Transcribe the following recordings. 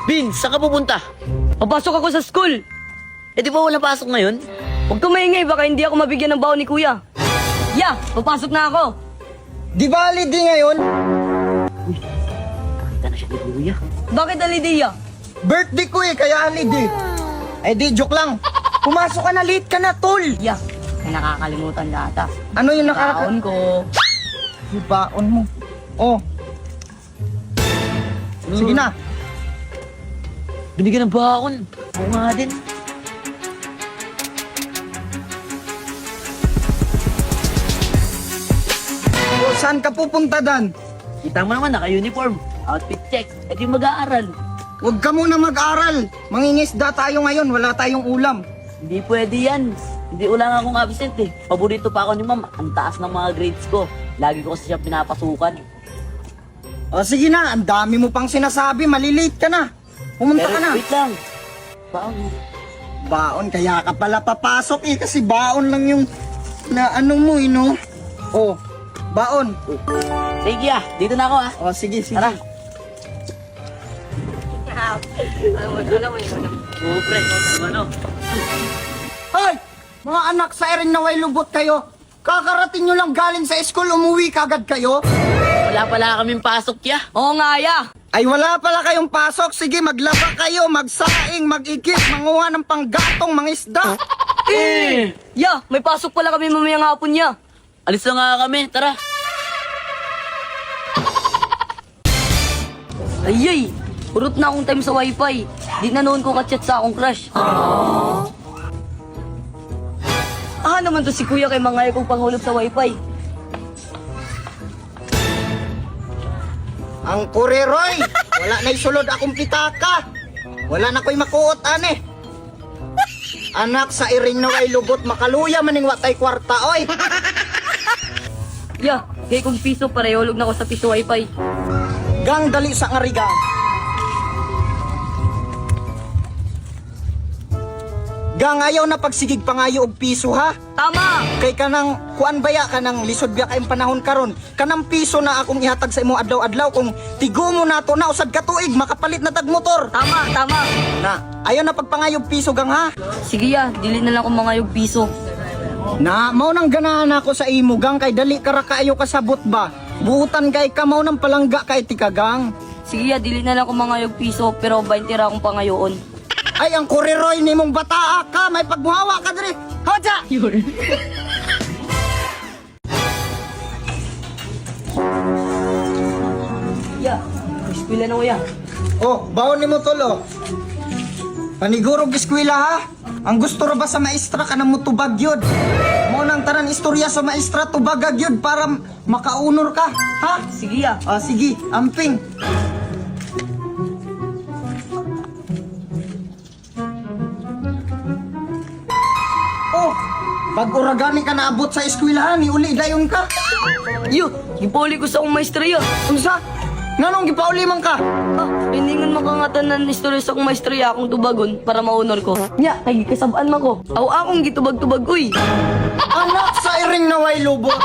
Vince, saan ka pupunta? Papasok ako sa school. Eh di ba wala pasok ngayon? Huwag ka maingay, baka hindi ako mabigyan ng baon ni kuya. Ya, papasok na ako. Di ba holiday ngayon? Nakita na siya ni Kuya. Bakit alidiya? Birthday ko eh, kaya holiday. Eh di, joke lang. Pumasok ka na, late ka na, tol. Ya, may nakakalimutan ka ata. Ano yung Baon ko. Yung baon mo. Oh. Sige na. Binigyan ng baon. Oo nga din. O, saan ka pupunta dan? Kita mo naman, naka-uniform. Outfit check. Eh di mag-aaral. Huwag ka muna mag-aral. Mangingisda tayo ngayon, wala tayong ulam. Hindi pwede yan. Hindi ulang akong absent eh. Paborito pa ako ni ma'am. Ang taas ng mga grades ko. Lagi ko kasi siya pinapasukan. O sige na, ang dami mo pang sinasabi, malilate ka na. Pumunta Pero ka na. wait lang. Baon. Baon, kaya ka pala papasok eh, kasi baon lang yung na ano mo eh, no? Oh, baon. Sige ah, dito na ako ah. O sige, sige. Tara. Oo, pre. Ano? Hoy! Mga anak sa Erin Naway Lubot kayo. Kakarating nyo lang galing sa school, umuwi kagad kayo. Wala pala kaming pasok ya. Oo nga, ya. Ay wala pala kayong pasok. Sige, maglaba kayo, magsaing, mag-ikip, manguha ng panggatong, mga isda. Ya, may pasok pala kami mamayang hapon ya. Alis na nga kami, tara. Ayay, urot na akong time sa wifi. Di na noon ko ka-chat sa akong crush. Naman to si kuya kay mga kong panghulog sa wifi. Ang kuriroy, wala na isulod akong pitaka. Wala na ko'y makuot, ane. Anak sa Iring Naway Lubot, makaluya maning watay kwarta, oy. Ya, kay kong piso parehulog na ko sa piso wifi. Gang dali sa ngarigang. Gang ayaw na pagsigig pangayo og piso ha. Tama! Kay kanang kuan baya kanang lisod biya kayong panahon karon. Kanang piso na akong ihatag sa imo adlaw-adlaw kung tigo mo nato na usad ka tuig makapalit na tag motor. Tama, tama. Na, ayaw na pagpangayo og piso gang ha. Sige ya, dili na lang ko mga yung piso. Na, mao nang ganahan ako sa imo gang kay dali ka kaayo kasabot ba. Buutan kay ka mao nang palangga kay tikagang. Sige ya, dili na lang ko mga yung piso pero 20 ra akong pangayoon. Ay ang kuriroy nimong bataa ka, may pagmuhawa ka diri. Hoja! Ya, eskwela na ko ya. Oh, baon nimo tolo. Panigurog eskwela ha. Ang gusto ra ba sa maestra ka na mo tubag yun? Mo nang tanan istorya sa maestra tubagag yun para makaunor ka, ha? Sige ya. Ah, sige, amping. Oh, pag uragani ka naabot sa eskwelahan, ni uli dayon ka. Yo, gipuli ko sa akong maestra ya. Unsa? Nganong gipauli man ka? Ah, hiningan makangatan ng istorya sa akong maestra ya akong tubagon para maunor ko. Nya, kay kasabaan man ko. Aw akong gitubag-tubag uy. Anak sa Iring Naway Lubot.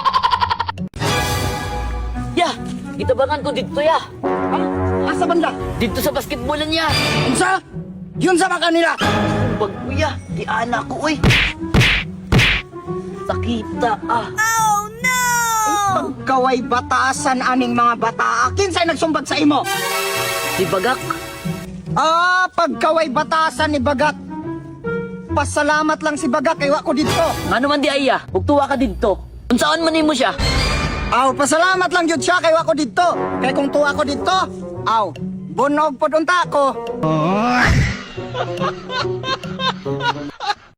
Ya, itabangan ko dito ya. Asa banda? Dito sa basketballan ya. Unsa? Yun sa mga kanila. Bag kuya, di anak ko uy. Sakita ah. Pagkaway batasan aning mga bata. Kinsay nagsumbag sa imo? Si Bagak. Ah, pagkaway batasan ni Bagat. Pasalamat lang si Bagat kay wa ko dito. Ano man di aya, ugtuwa ka dito. Unsaan man mo siya? Aw, pasalamat lang jud siya kay wa ko dito. Kay kung tuwa ko dito, aw, bunog pod unta ko.